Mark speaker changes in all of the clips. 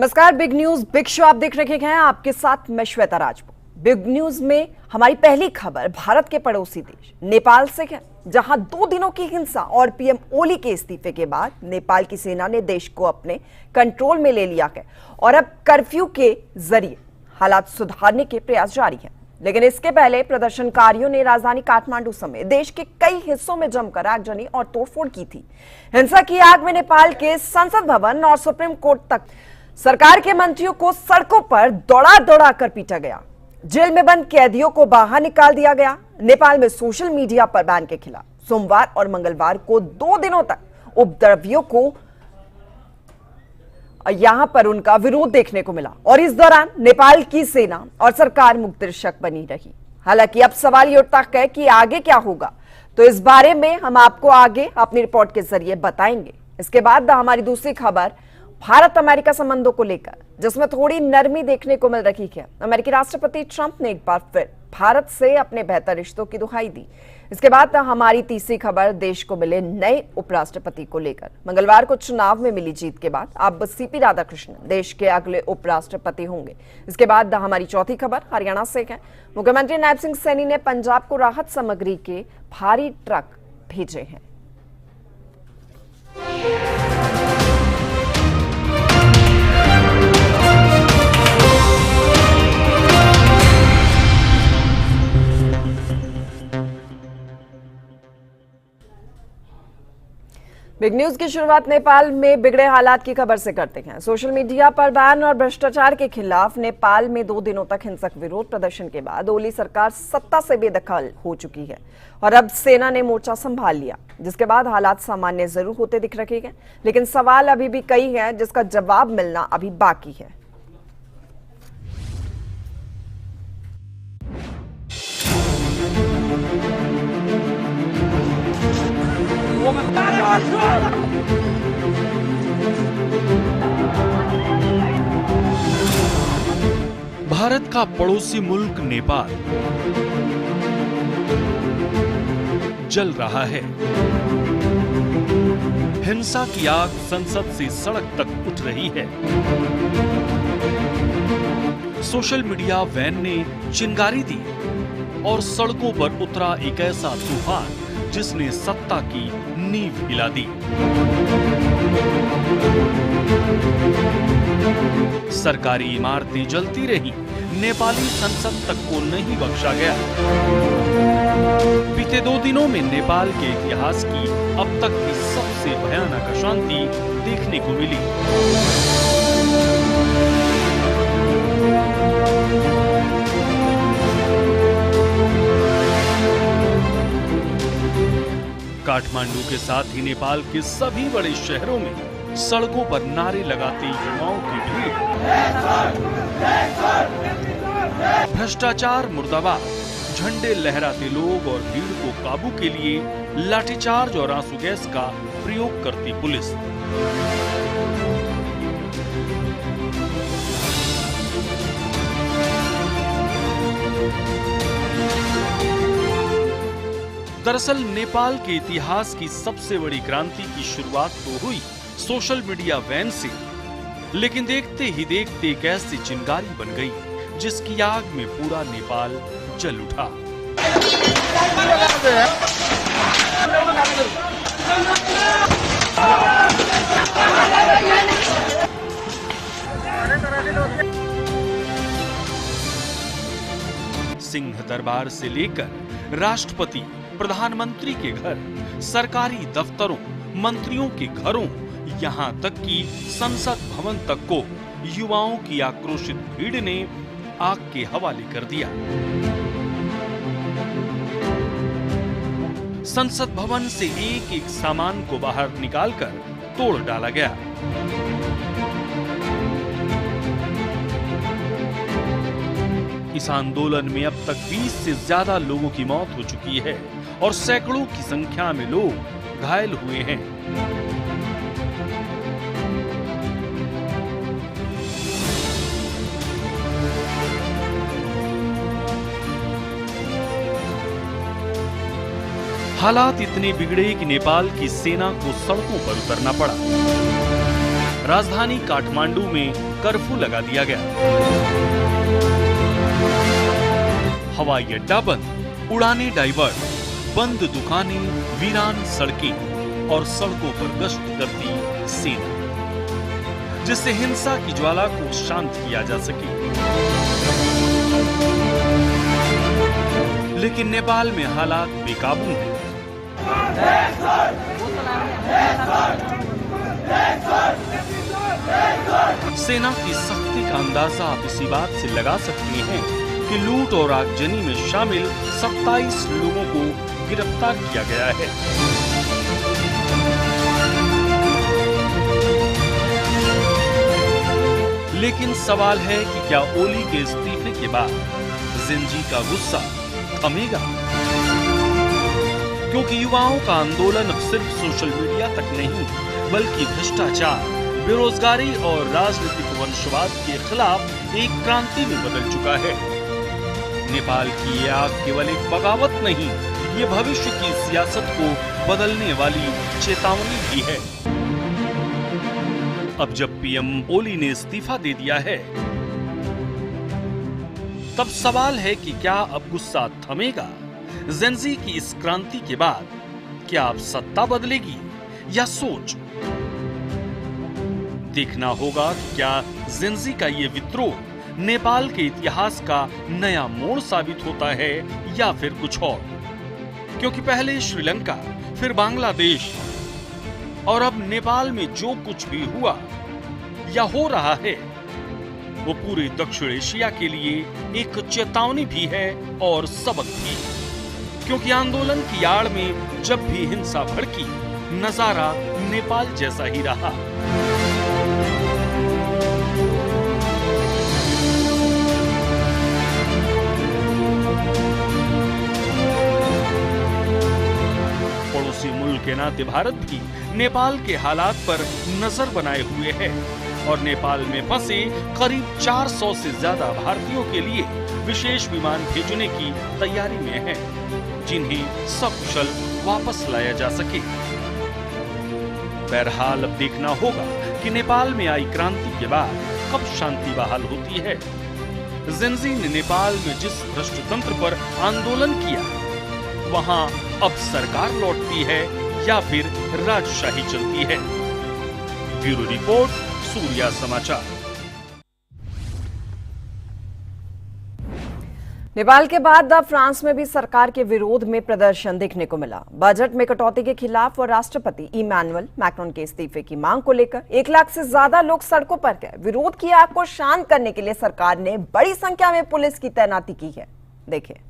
Speaker 1: नमस्कार, big news big show आप देख रहे हैं। आपके साथ मैं श्वेता राजपूत। बिग न्यूज में हमारी पहली खबर भारत के पड़ोसी देश नेपाल से है, जहां 2 दिनों की हिंसा और पीएम ओली के इस्तीफे के बाद नेपाल की सेना ने देश को अपने कंट्रोल में ले लिया है और अब कर्फ्यू के जरिए हालात सुधारने के प्रयास जारी हैं। लेकिन इसके पहले प्रदर्शनकारियों ने राजधानी काठमांडू समेत देश के कई हिस्सों में जमकर आगजनी और तोड़फोड़ की थी। हिंसा की आग में नेपाल के संसद भवन और सुप्रीम कोर्ट तक सरकार के मंत्रियों को सड़कों पर दौड़ा दौड़ा कर पीटा गया। जेल में बंद कैदियों को बाहर निकाल दिया गया। नेपाल में सोशल मीडिया पर बैन के खिलाफ सोमवार और मंगलवार को 2 दिनों तक उपद्रवियों को यहां पर उनका विरोध देखने को मिला और इस दौरान नेपाल की सेना और सरकार मुक्तदर्शक बनी रही। हालांकि अब सवाल ये उठता है कि आगे क्या होगा, तो इस बारे में हम आपको आगे अपनी रिपोर्ट के जरिए बताएंगे। इसके बाद हमारी दूसरी खबर भारत अमेरिका संबंधों को लेकर, जिसमें थोड़ी नरमी देखने को मिल रही है। अमेरिकी राष्ट्रपति ट्रंप ने एक बार फिर भारत से अपने बेहतर रिश्तों की दुहाई दी। इसके बाद हमारी तीसरी खबर देश को मिले नए उपराष्ट्रपति को लेकर। मंगलवार को चुनाव में मिली जीत के बाद अब सीपी राधाकृष्णन देश के अगले उपराष्ट्रपति होंगे। इसके बाद हमारी चौथी खबर हरियाणा से है। मुख्यमंत्री नायब सिंह सैनी ने पंजाब को राहत सामग्री के भारी ट्रक भेजे हैं। बिग न्यूज की शुरुआत नेपाल में बिगड़े हालात की खबर से करते हैं। सोशल मीडिया पर बैन और भ्रष्टाचार के खिलाफ नेपाल में 2 दिनों तक हिंसक विरोध प्रदर्शन के बाद ओली सरकार सत्ता से बेदखल हो चुकी है और अब सेना ने मोर्चा संभाल लिया, जिसके बाद हालात सामान्य जरूर होते दिख रहे हैं, लेकिन सवाल अभी भी कई हैं जिसका जवाब मिलना अभी बाकी है।
Speaker 2: भारत का पड़ोसी मुल्क नेपाल जल रहा है। हिंसा की आग संसद से सड़क तक उठ रही है। सोशल मीडिया वैन ने चिंगारी दी और सड़कों पर उतरा एक ऐसा तूफान जिसने सत्ता की नींव हिला दी। सरकारी इमारतें जलती रहीं, नेपाली संसद तक को नहीं बख्शा गया। बीते 2 दिनों में नेपाल के इतिहास की अब तक की सबसे भयानक अशांति देखने को मिली। काठमांडू के साथ ही नेपाल के सभी बड़े शहरों में सड़कों पर नारे लगाते युवाओं की भीड़। भ्रष्टाचार मुर्दाबाद, झंडे लहराते लोग और भीड़ को काबू के लिए लाठीचार्ज और आंसू गैस का प्रयोग करती पुलिस। दरअसल नेपाल के इतिहास की सबसे बड़ी क्रांति की शुरुआत तो हुई सोशल मीडिया वैन से, लेकिन देखते ही देखते एक ऐसी चिंगारी बन गई जिसकी आग में पूरा नेपाल जल उठा। सिंह दरबार से लेकर राष्ट्रपति, प्रधानमंत्री के घर, सरकारी दफ्तरों, मंत्रियों के घरों, यहाँ तक कि संसद भवन तक को युवाओं की आक्रोशित भीड़ ने आग के हवाले कर दिया। संसद भवन से एक एक सामान को बाहर निकालकर तोड़ डाला गया। इस आंदोलन में अब तक 20 से ज्यादा लोगों की मौत हो चुकी है और सैकड़ों की संख्या में लोग घायल हुए हैं। हालात इतने बिगड़े कि नेपाल की सेना को सड़कों पर उतरना पड़ा। राजधानी काठमांडू में कर्फ्यू लगा दिया गया। हवाई अड्डा बंद, उड़ानें डाइवर्ट, बंद दुकानें, वीरान सड़कें और सड़कों पर गश्त करती सेना, जिससे हिंसा की ज्वाला को शांत किया जा सके। लेकिन नेपाल में हालात बेकाबू हैं। सेना की सख्ती का अंदाजा आप इसी बात से लगा सकते हैं कि लूट और आगजनी में शामिल 27 लोगों को गिरफ्तार किया गया है। लेकिन सवाल है कि क्या ओली के इस्तीफे के बाद ज़ेनज़ी का गुस्सा थमेगा? क्योंकि युवाओं का आंदोलन अब सिर्फ सोशल मीडिया तक नहीं, बल्कि भ्रष्टाचार, बेरोजगारी और राजनीतिक वंशवाद के खिलाफ एक क्रांति में बदल चुका है। नेपाल की ये आग केवल एक बगावत नहीं, ये भविष्य की सियासत को बदलने वाली चेतावनी भी है। अब जब पीएम ओली ने इस्तीफा दे दिया है, तब सवाल है कि क्या अब गुस्सा थमेगा? ज़ेनज़ी की इस क्रांति के बाद क्या अब सत्ता बदलेगी या सोच? देखना होगा कि क्या ज़ेनज़ी का ये विद्रोह नेपाल के इतिहास का नया मोड़ साबित होता है या फिर कुछ और। क्योंकि पहले श्रीलंका, फिर बांग्लादेश और अब नेपाल में जो कुछ भी हुआ या हो रहा है, वो पूरे दक्षिण एशिया के लिए एक चेतावनी भी है और सबक भी। क्योंकि आंदोलन की आड़ में जब भी हिंसा भड़की, नजारा नेपाल जैसा ही रहा। पड़ोसी मुल्क के नाते भारत भी नेपाल के हालात पर नजर बनाए हुए है और नेपाल में फंसे करीब 400 से ज्यादा भारतीयों के लिए विशेष विमान भेजने की तैयारी में है, जिन्हें सकुशल वापस लाया जा सके। बहरहाल अब देखना होगा कि नेपाल में आई क्रांति के बाद कब शांति बहाल होती है। ज़ेनज़ी ने नेपाल में जिस भ्रष्ट तंत्र पर आंदोलन किया, वहां अब सरकार लौटती है या फिर राजशाही चलती है। ब्यूरो रिपोर्ट, सूर्या समाचार।
Speaker 1: नेपाल के बाद अब फ्रांस में भी सरकार के विरोध में प्रदर्शन देखने को मिला। बजट में कटौती के खिलाफ और राष्ट्रपति इमैनुअल मैक्रोन के इस्तीफे की मांग को लेकर 1 लाख से ज्यादा लोग सड़कों पर गए। विरोध की आग को शांत करने के लिए सरकार ने बड़ी संख्या में पुलिस की तैनाती की है। देखिए।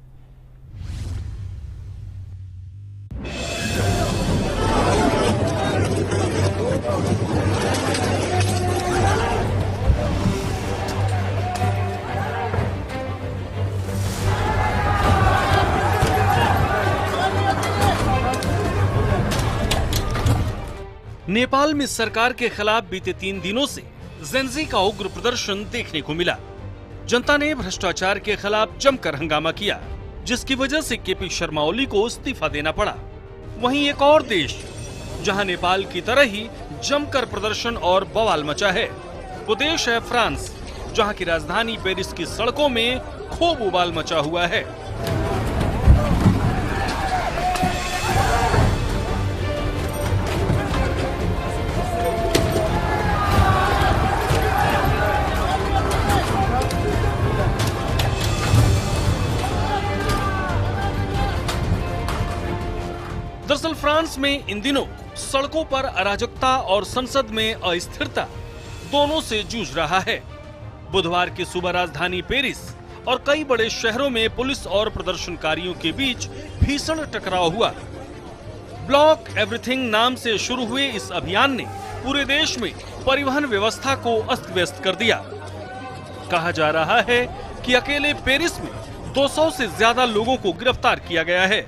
Speaker 2: नेपाल में सरकार के खिलाफ बीते 3 दिनों से ज़ेनज़ी का उग्र प्रदर्शन देखने को मिला। जनता ने भ्रष्टाचार के खिलाफ जमकर हंगामा किया, जिसकी वजह से केपी शर्मा ओली को इस्तीफा देना पड़ा। वहीं एक और देश जहां नेपाल की तरह ही जमकर प्रदर्शन और बवाल मचा है, वो देश है फ्रांस, जहां की राजधानी पेरिस की सड़कों में खूब उबाल मचा हुआ है। दरअसल फ्रांस में इन दिनों सड़कों पर अराजकता और संसद में अस्थिरता दोनों से जूझ रहा है। बुधवार की सुबह राजधानी पेरिस और कई बड़े शहरों में पुलिस और प्रदर्शनकारियों के बीच भीषण टकराव हुआ। ब्लॉक एवरीथिंग नाम से शुरू हुए इस अभियान ने पूरे देश में परिवहन व्यवस्था को अस्त व्यस्त कर दिया। कहा जा रहा है कि अकेले पेरिस में 200 से ज्यादा लोगों को गिरफ्तार किया गया है।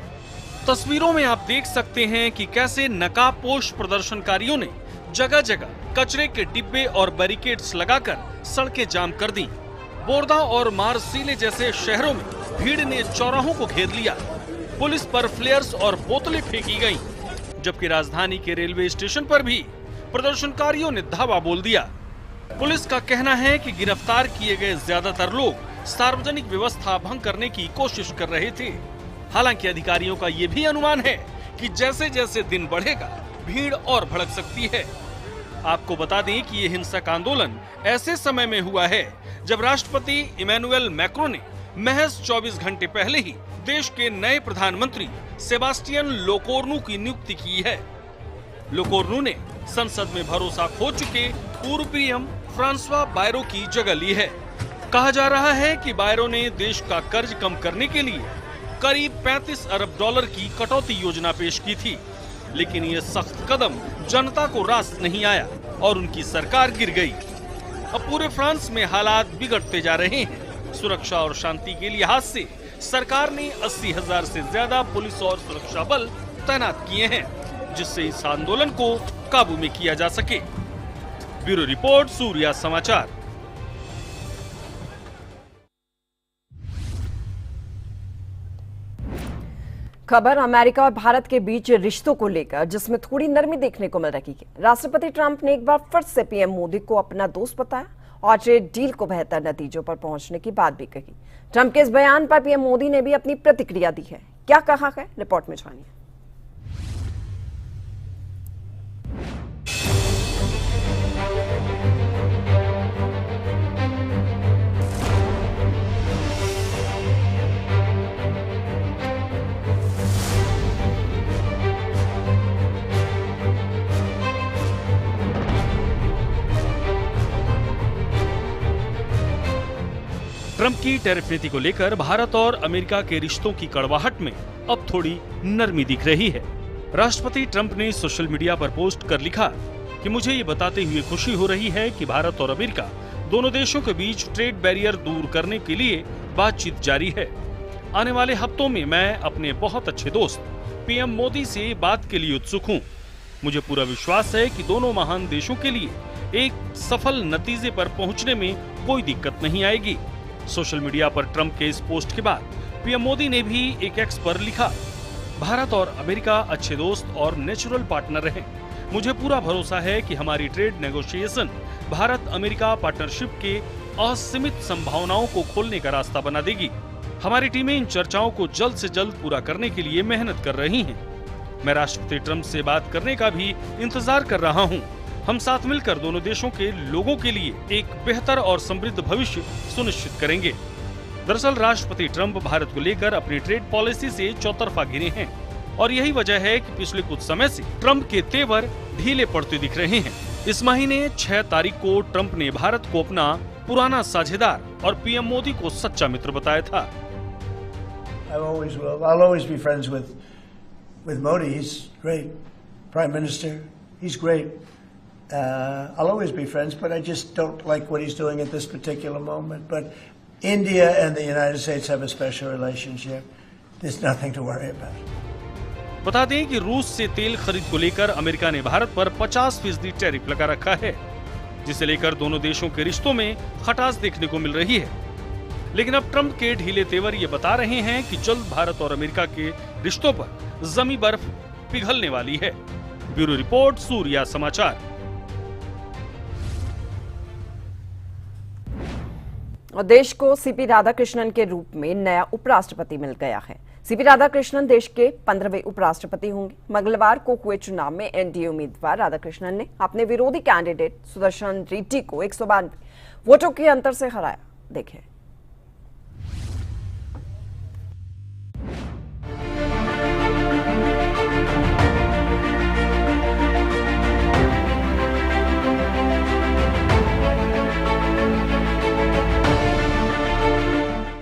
Speaker 2: तस्वीरों में आप देख सकते हैं कि कैसे नकाबपोश प्रदर्शनकारियों ने जगह जगह कचरे के डिब्बे और बैरिकेड्स लगाकर सड़कें जाम कर दी। बोर्दा और मार्सिले जैसे शहरों में भीड़ ने चौराहों को घेर लिया। पुलिस पर फ्लेयर्स और बोतलें फेंकी गईं, जबकि राजधानी के रेलवे स्टेशन पर भी प्रदर्शनकारियों ने धावा बोल दिया। पुलिस का कहना है कि गिरफ्तार किए गए ज्यादातर लोग सार्वजनिक व्यवस्था भंग करने की कोशिश कर रहे थे। हालांकि अधिकारियों का ये भी अनुमान है कि जैसे जैसे दिन बढ़ेगा भीड़ और भड़क सकती है। आपको बता दें कि ये हिंसक आंदोलन ऐसे समय में हुआ है जब राष्ट्रपति इमैनुअल मैक्रों ने महज 24 घंटे पहले ही देश के नए प्रधानमंत्री सेबास्टियन लोकोर्नु की नियुक्ति की है। लोकोर्नु ने संसद में भरोसा खो चुके पूर्व पीएम फ्रांसवा बायरो की जगह ली है। कहा जा रहा है कि बायरो ने देश का कर्ज कम करने के लिए करीब 35 अरब डॉलर की कटौती योजना पेश की थी, लेकिन ये सख्त कदम जनता को रास नहीं आया और उनकी सरकार गिर गई। अब पूरे फ्रांस में हालात बिगड़ते जा रहे हैं। सुरक्षा और शांति के लिहाज से सरकार ने 80,000 से ज्यादा पुलिस और सुरक्षा बल तैनात किए हैं, जिससे इस आंदोलन को काबू में किया जा सके। ब्यूरो रिपोर्ट, सूर्या समाचार।
Speaker 1: खबर अमेरिका और भारत के बीच रिश्तों को लेकर, जिसमें थोड़ी नरमी देखने को मिल रही है। राष्ट्रपति ट्रंप ने एक बार फिर से पीएम मोदी को अपना दोस्त बताया और ट्रेड डील को बेहतर नतीजों पर पहुंचने की बात भी कही। ट्रंप के इस बयान पर पीएम मोदी ने भी अपनी प्रतिक्रिया दी है। क्या कहा है, रिपोर्ट में जानिए।
Speaker 2: ट्रंप की टैरिफ नीति को लेकर भारत और अमेरिका के रिश्तों की कड़वाहट में अब थोड़ी नरमी दिख रही है। राष्ट्रपति ट्रंप ने सोशल मीडिया पर पोस्ट कर लिखा कि मुझे ये बताते हुए खुशी हो रही है कि भारत और अमेरिका दोनों देशों के बीच ट्रेड बैरियर दूर करने के लिए बातचीत जारी है। आने वाले हफ्तों में मैं अपने बहुत अच्छे दोस्त पीएम मोदी से बात के लिए उत्सुक हूँ। मुझे पूरा विश्वास है कि दोनों महान देशों के लिए एक सफल नतीजे पर पहुँचने में कोई दिक्कत नहीं आएगी। सोशल मीडिया पर ट्रंप के इस पोस्ट के बाद पीएम मोदी ने भी एक एक्स पर लिखा, भारत और अमेरिका अच्छे दोस्त और नेचुरल पार्टनर हैं। मुझे पूरा भरोसा है कि हमारी trade negotiation Bharat America partnership के असीमित संभावनाओं को खोलने का रास्ता बना देगी। हमारी टीमें इन चर्चाओं को जल्द से जल्द पूरा करने के लिए मेहनत कर रही हैं। मैं राष्ट्रपति ट्रंप से बात करने का भी इंतजार कर रहा हूँ। हम साथ मिलकर दोनों देशों के लोगों के लिए एक बेहतर और समृद्ध भविष्य सुनिश्चित करेंगे। दरअसल राष्ट्रपति ट्रंप भारत को लेकर अपनी ट्रेड पॉलिसी से चौतरफा घिरे हैं और यही वजह है कि पिछले कुछ समय से ट्रंप के तेवर ढीले पड़ते दिख रहे हैं। इस महीने 6 तारीख को ट्रंप ने भारत को अपना पुराना साझेदार और पीएम मोदी को सच्चा मित्र बताया था।
Speaker 3: I'll always be friends with Modi. He's great. Prime Minister. He's great. I'll always be friends, but I just don't like what he's doing at this particular moment. But India and the United States have a special relationship. There's nothing to worry about.
Speaker 2: बता दें कि रूस से तेल खरीद को लेकर America ने भारत पर 50% टैरिफ लगा रखा है, जिसे लेकर दोनों देशों के रिश्तों में खटास देखने को मिल रही है। लेकिन अब ट्रंप के ढीले तेवर ये बता रहे हैं कि जल्द भारत और अमेरिका के रिश्तों पर जमी बर्फ पिघलने वाली है। ब्यूरो रिपोर्ट, सूर्या समाचार।
Speaker 1: और देश को सीपी राधाकृष्णन के रूप में नया उपराष्ट्रपति मिल गया है। सीपी राधाकृष्णन देश के 15वें उपराष्ट्रपति होंगे। मंगलवार को हुए चुनाव में एनडीए उम्मीदवार राधाकृष्णन ने अपने विरोधी कैंडिडेट सुदर्शन रेड्डी को 192 वोटों के अंतर से हराया। देखें।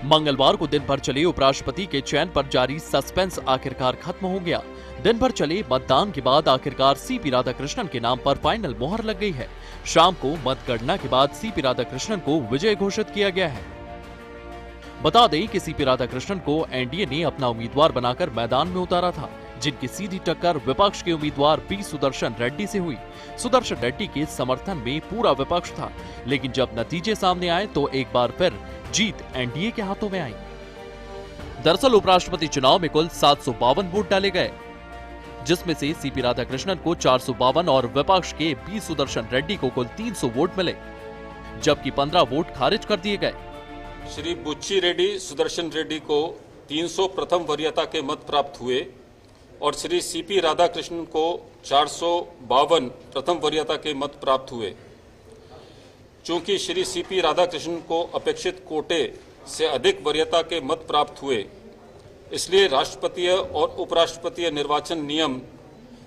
Speaker 4: मंगलवार को दिन भर चले उपराष्ट्रपति के चयन पर जारी सस्पेंस आखिरकार खत्म हो गया। दिन भर चले मतदान के बाद आखिरकार सीपी राधाकृष्णन के नाम पर फाइनल मोहर लग गई है। शाम को मतगणना के बाद सीपी राधाकृष्णन को विजय घोषित किया गया है। बता दें कि सीपी राधाकृष्णन को एनडीए ने अपना उम्मीदवार बनाकर मैदान में उतारा था, जिनकी सीधी टक्कर विपक्ष के उम्मीदवार पी सुदर्शन रेड्डी से हुई। सुदर्शन रेड्डी के समर्थन में पूरा विपक्ष था, लेकिन जब नतीजे सामने आए तो एक बार फिर जीत एनडीए के हाथों में आई। दरअसल उपराष्ट्रपति चुनाव में कुल 752 वोट डाले गए, जिसमें से सीपी राधाकृष्णन को 452 और विपक्ष के पी सुदर्शन रेड्डी को कुल 300 वोट मिले। जबकि 15 वोट खारिज कर दिए गए।
Speaker 5: श्री बुच्ची रेड्डी सुदर्शन रेड्डी को 300 प्रथम वरीयता के मत प्राप्त हुए और श्री सीपी राधाकृष्णन को 452 प्रथम वरीयता के मत प्राप्त हुए। चूंकि श्री सीपी राधाकृष्णन को अपेक्षित कोटे से अधिक वरीयता के मत प्राप्त हुए, इसलिए राष्ट्रपतीय और उपराष्ट्रपतीय निर्वाचन नियम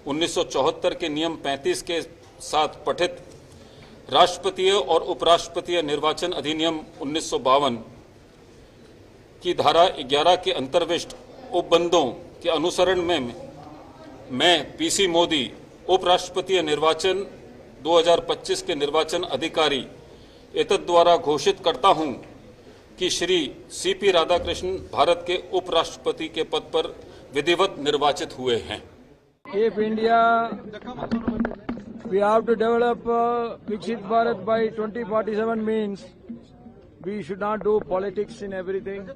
Speaker 5: 1974 के नियम 35 के साथ पठित राष्ट्रपतीय और उपराष्ट्रपतीय निर्वाचन अधिनियम 1952 की धारा 11 के अंतर्विष्ट उपबंधों के अनुसरण में मैं पीसी मोदी उपराष्ट्रपतीय निर्वाचन 2025 के निर्वाचन अधिकारी एतद द्वारा घोषित करता हूं कि श्री सीपी राधाकृष्णन भारत के उपराष्ट्रपति के पद पर विधिवत निर्वाचित हुए हैं।
Speaker 6: If India, we have to develop Viksit Bharat by 2047 means we should not do politics in everything.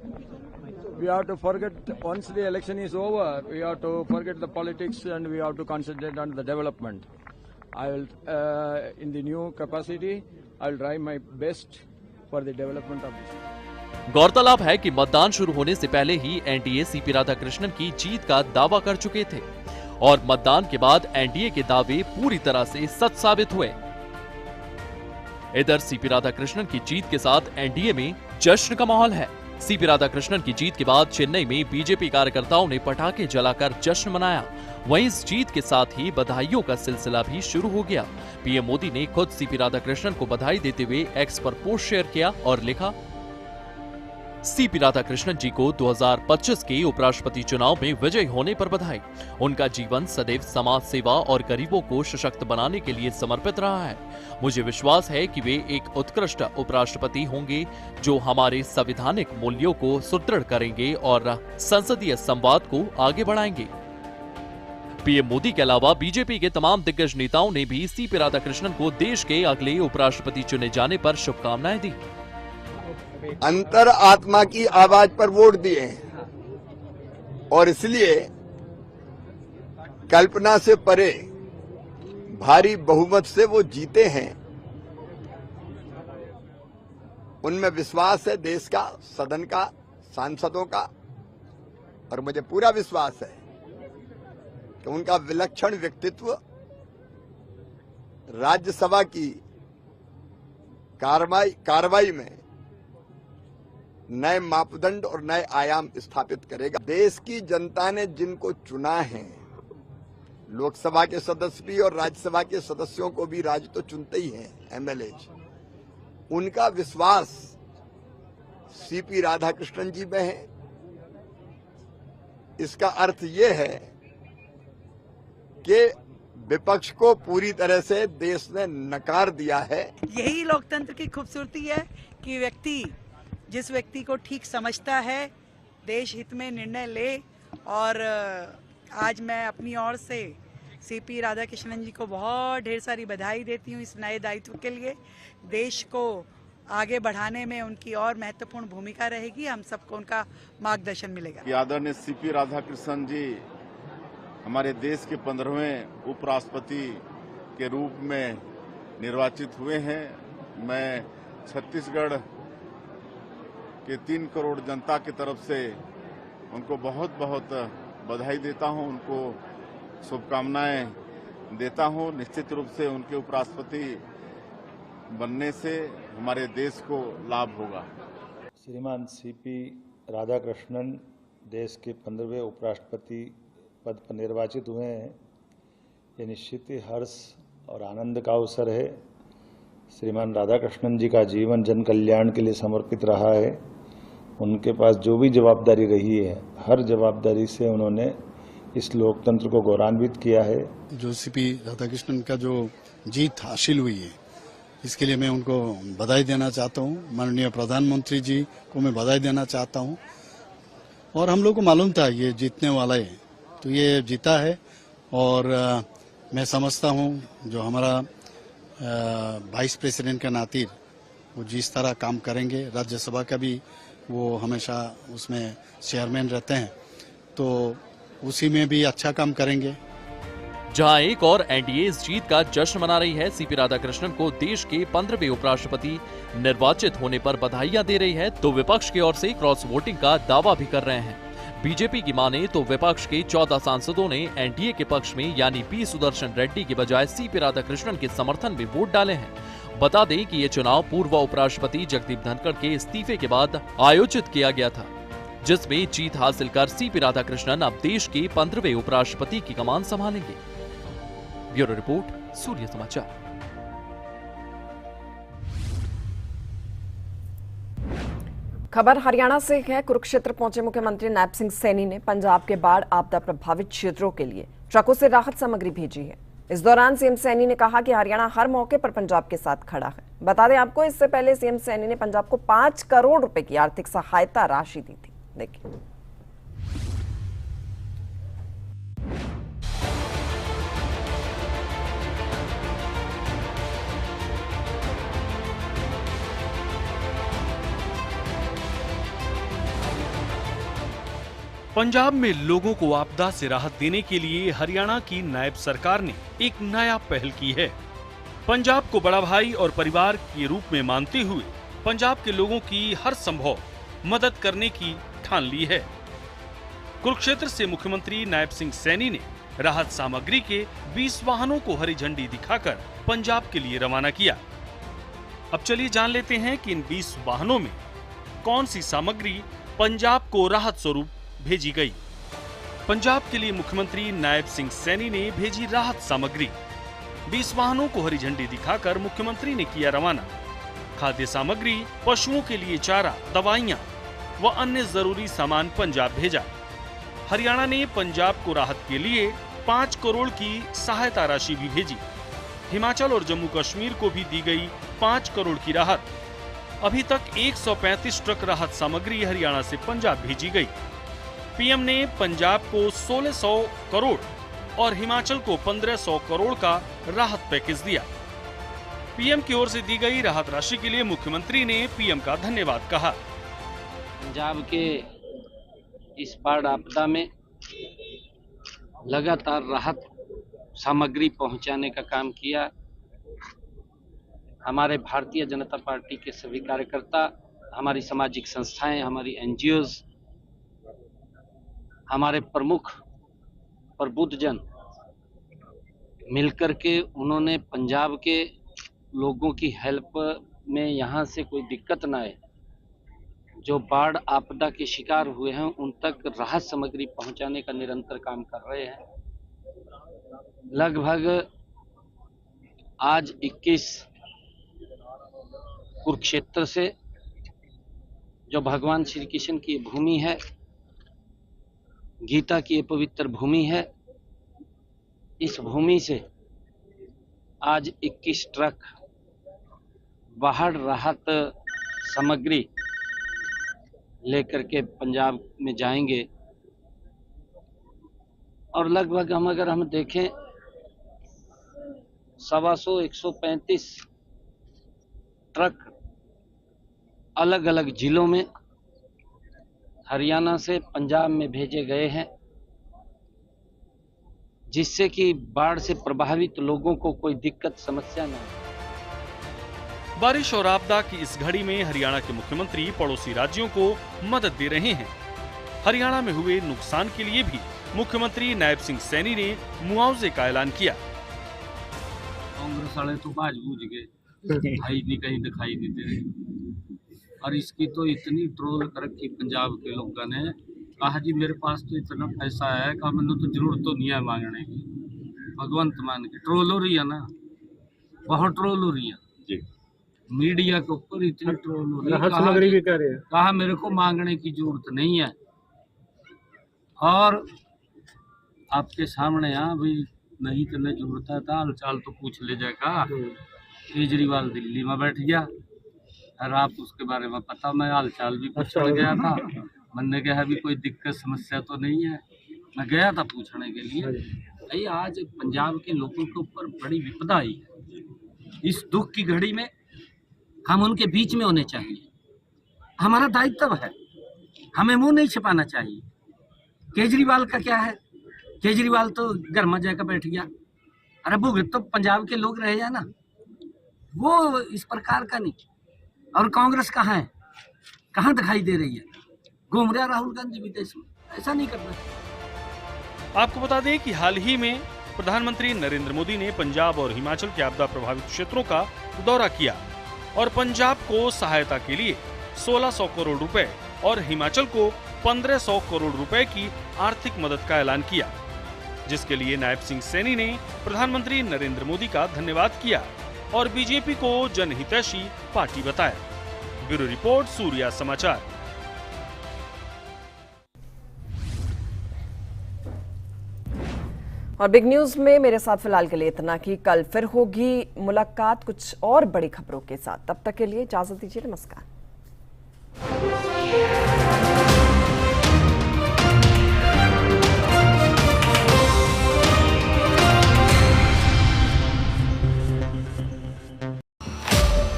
Speaker 6: We have to forget, once the election is over, we have to forget the politics and we have to concentrate on the development. I will, in the new capacity, I will try my best for the development of this.
Speaker 4: गौरतलब है कि मतदान शुरू होने से पहले ही NDA CP Radhakrishnan की जीत का दावा कर चुके थे और मतदान के बाद एनडीए के दावे पूरी तरह से सच साबित हुए। इधर सीपी राधाकृष्णन की जीत के साथ एनडीए में जश्न का माहौल है। सीपी राधाकृष्णन की जीत के बाद चेन्नई में बीजेपी कार्यकर्ताओं ने पटाखे जलाकर जश्न मनाया। वहीं इस जीत के साथ ही बधाइयों का सिलसिला भी शुरू हो गया। पीएम मोदी ने खुद सीपी राधाकृष्णन को बधाई देते हुए एक्स पर पोस्ट शेयर किया और लिखा, सीपी राधाकृष्णन जी को 2025 के उपराष्ट्रपति चुनाव में विजयी होने पर बधाई। उनका जीवन सदैव समाज सेवा और गरीबों को सशक्त बनाने के लिए समर्पित रहा है। मुझे विश्वास है कि वे एक उत्कृष्ट उपराष्ट्रपति होंगे जो हमारे संवैधानिक मूल्यों को सुदृढ़ करेंगे और संसदीय संवाद को आगे बढ़ाएंगे। पीएम मोदी के अलावा बीजेपी के तमाम दिग्गज नेताओं ने भी सीपी राधाकृष्णन को देश के अगले उपराष्ट्रपति चुने जाने पर शुभकामनाएं दी।
Speaker 7: अंतर आत्मा की आवाज पर वोट दिए हैं और इसलिए कल्पना से परे भारी बहुमत से वो जीते हैं। उनमें विश्वास है देश का, सदन का, सांसदों का, और मुझे पूरा विश्वास है कि उनका विलक्षण व्यक्तित्व राज्यसभा की कार्रवाई में नए मापदंड और नए आयाम स्थापित करेगा। देश की जनता ने जिनको चुना है, लोकसभा के सदस्य भी और राज्यसभा के सदस्यों को भी राज्य तो चुनते ही हैं, एमएलए, उनका विश्वास सीपी राधाकृष्णन जी में है। इसका अर्थ ये है कि विपक्ष को पूरी तरह से देश ने नकार दिया है।
Speaker 8: यही लोकतंत्र की खूबसूरती है कि जिस व्यक्ति को ठीक समझता है देश हित में निर्णय ले। और आज मैं अपनी ओर से सीपी राधाकृष्णन जी को बहुत ढेर सारी बधाई देती हूँ इस नए दायित्व के लिए। देश को आगे बढ़ाने में उनकी और महत्वपूर्ण भूमिका रहेगी। हम सबको उनका मार्गदर्शन मिलेगा।
Speaker 9: आदरणीय सीपी राधाकृष्णन जी हमारे देश के 15वें उपराष्ट्रपति के रूप में निर्वाचित हुए हैं। मैं छत्तीसगढ़ के 3 करोड़ जनता की तरफ से उनको बहुत बहुत बधाई देता हूं, उनको शुभकामनाएं देता हूं। निश्चित रूप से उनके उपराष्ट्रपति बनने से हमारे देश को लाभ होगा।
Speaker 10: श्रीमान सीपी राधाकृष्णन देश के 15वें उपराष्ट्रपति पद पर निर्वाचित हुए हैं। ये निश्चित ही हर्ष और आनंद का अवसर है। श्रीमान राधाकृष्णन जी का जीवन जन कल्याण के लिए समर्पित रहा है। उनके पास जो भी जवाबदारी रही है, हर जवाबदारी से उन्होंने इस लोकतंत्र को गौरवान्वित किया है।
Speaker 11: जो सीपी राधाकृष्णन का जो जीत हासिल हुई है, इसके लिए मैं उनको बधाई देना चाहता हूँ। माननीय प्रधानमंत्री जी को मैं बधाई देना चाहता हूँ। और हम लोग को मालूम था ये जीतने वाला है, तो ये जीता है। और मैं समझता हूँ जो हमारा वाइस प्रेसिडेंट के नाते वो जिस तरह काम करेंगे, राज्यसभा का भी वो हमेशा उसमें चेयरमैन रहते हैं, तो उसी में भी अच्छा काम करेंगे।
Speaker 4: जहां एक और एनडीए इस जीत का जश्न मना रही है। सीपी राधाकृष्णन को देश के 15वें उपराष्ट्रपति निर्वाचित होने पर बधाइयां दे रही है, तो विपक्ष की ओर से क्रॉस वोटिंग का दावा भी कर रहे हैं। बीजेपी की माने तो विपक्ष के 14 सांसदों ने एनडीए के पक्ष में यानी पी सुदर्शन रेड्डी की बजाय सीपी राधाकृष्णन के समर्थन में वोट डाले हैं। बता दें कि ये चुनाव पूर्व उपराष्ट्रपति जगदीप धनखड़ के इस्तीफे के बाद आयोजित किया गया था, जिसमें जीत हासिल कर सीपी राधाकृष्णन अब देश के 15वें उपराष्ट्रपति की कमान संभालेंगे। ब्यूरो रिपोर्ट, सूर्य समाचार।
Speaker 1: खबर हरियाणा से है। कुरुक्षेत्र पहुंचे मुख्यमंत्री नायब सिंह सैनी ने पंजाब के बाढ़ आपदा प्रभावित क्षेत्रों के लिए ट्रकों से राहत सामग्री भेजी है। इस दौरान सीएम सैनी ने कहा कि हरियाणा हर मौके पर पंजाब के साथ खड़ा है। बता दें आपको, इससे पहले सीएम सैनी ने पंजाब को 5 करोड़ रुपए की आर्थिक सहायता राशि दी थी। देखिए।
Speaker 2: पंजाब में लोगों को आपदा से राहत देने के लिए हरियाणा की नायब सरकार ने एक नया पहल की है। पंजाब को बड़ा भाई और परिवार के रूप में मानते हुए पंजाब के लोगों की हर संभव मदद करने की ठान ली है। कुरुक्षेत्र से मुख्यमंत्री नायब सिंह सैनी ने राहत सामग्री के 20 वाहनों को हरी झंडी दिखाकर पंजाब के लिए रवाना किया। अब चलिए जान लेते हैं कि इन 20 वाहनों में कौन सी सामग्री पंजाब को राहत स्वरूप भेजी गई। पंजाब के लिए मुख्यमंत्री नायब सिंह सैनी ने भेजी राहत सामग्री। 20 वाहनों को हरी झंडी दिखाकर मुख्यमंत्री ने किया रवाना। खाद्य सामग्री, पशुओं के लिए चारा, दवाइयां व अन्य जरूरी सामान पंजाब भेजा। हरियाणा ने पंजाब को राहत के लिए 5 करोड़ की सहायता राशि भी भेजी। हिमाचल और जम्मू कश्मीर को भी दी गई 5 करोड़ की राहत। अभी तक 135 ट्रक राहत सामग्री हरियाणा से पंजाब भेजी गई। पीएम ने पंजाब को 1600 करोड़ और हिमाचल को 1500 करोड़ का राहत पैकेज दिया। पीएम की ओर से दी गई राहत राशि के लिए मुख्यमंत्री ने पीएम का धन्यवाद कहा।
Speaker 12: पंजाब के इस बाढ़ आपदा में लगातार राहत सामग्री पहुंचाने का काम किया। हमारे भारतीय जनता पार्टी के सभी कार्यकर्ता, हमारी सामाजिक संस्थाएं, हमारी एनजीओज, हमारे प्रमुख प्रबुद्धजन मिलकर के उन्होंने पंजाब के लोगों की हेल्प में, यहाँ से कोई दिक्कत ना आए, जो बाढ़ आपदा के शिकार हुए हैं उन तक राहत सामग्री पहुंचाने का निरंतर काम कर रहे हैं। लगभग आज 21 कुरुक्षेत्र से, जो भगवान श्री कृष्ण की भूमि है, गीता की पवित्र भूमि है, इस भूमि से आज 21 ट्रक बाढ़ राहत सामग्री लेकर के पंजाब में जाएंगे। और लगभग अगर हम देखें 135 ट्रक अलग अलग जिलों में हरियाणा से पंजाब में भेजे गए हैं, जिससे कि बाढ़ से प्रभावित लोगों को कोई दिक्कत समस्या न हो।
Speaker 2: बारिश और आपदा की इस घड़ी में हरियाणा के मुख्यमंत्री पड़ोसी राज्यों को मदद दे रहे हैं। हरियाणा में हुए नुकसान के लिए भी मुख्यमंत्री नायब सिंह सैनी ने मुआवजे का ऐलान किया।
Speaker 12: कांग्रेस वाले तो बाज बूझ गए, नहीं कहीं दिखाई नहीं दे रहे। और इसकी तो इतनी ट्रोल कर रखी पंजाब के लोगों ने, कहा जी मेरे पास तो इतना पैसा है, कहा मैंने तो जरूरत तो नहीं है मांगने की, भगवंत मान के। ट्रोल हो रही है ना, बहुत ट्रोल हो रही है जी। मीडिया के ऊपर इतनी ट्रोल हो रही है, कहा मेरे को मांगने की जरूरत नहीं है। और आपके सामने यहाँ भी नहीं करने जरूरत है, हाल चाल तो पूछ ले जाएगा। केजरीवाल दिल्ली में बैठ गया और आप उसके बारे में पता, मैं हाल चाल भी पूछने गया था। मैंने कहा भी कोई दिक्कत समस्या तो नहीं है, मैं गया था पूछने के लिए। भाई आज पंजाब के लोगों के ऊपर बड़ी विपदा आई है। इस दुख की घड़ी में हम उनके बीच में होने चाहिए, हमारा दायित्व है, हमें मुंह नहीं छिपाना चाहिए। केजरीवाल का क्या है, केजरीवाल तो घर में जाकर बैठ गया, अरे भुगत तो पंजाब के लोग रहे हैं ना, वो इस प्रकार का नहीं। और कांग्रेस कहाँ है, कहाँ दिखाई दे रही है? घूम रहा राहुल गांधी विदेश में, ऐसा नहीं करना।
Speaker 2: आपको बता दें कि हाल ही में प्रधानमंत्री नरेंद्र मोदी ने पंजाब और हिमाचल के आपदा प्रभावित क्षेत्रों का दौरा किया और पंजाब को सहायता के लिए 1600 करोड़ रुपए और हिमाचल को 1500 करोड़ रुपए की आर्थिक मदद का ऐलान किया, जिसके लिए नायब सिंह सैनी ने प्रधानमंत्री नरेंद्र मोदी का धन्यवाद किया और बीजेपी को जनहितैषी पार्टी बताया। ब्यूरो रिपोर्ट, सूर्या समाचार।
Speaker 1: और बिग न्यूज में मेरे साथ फिलहाल के लिए इतना कि कल फिर होगी मुलाकात कुछ और बड़ी खबरों के साथ। तब तक के लिए इजाजत दीजिए, नमस्कार।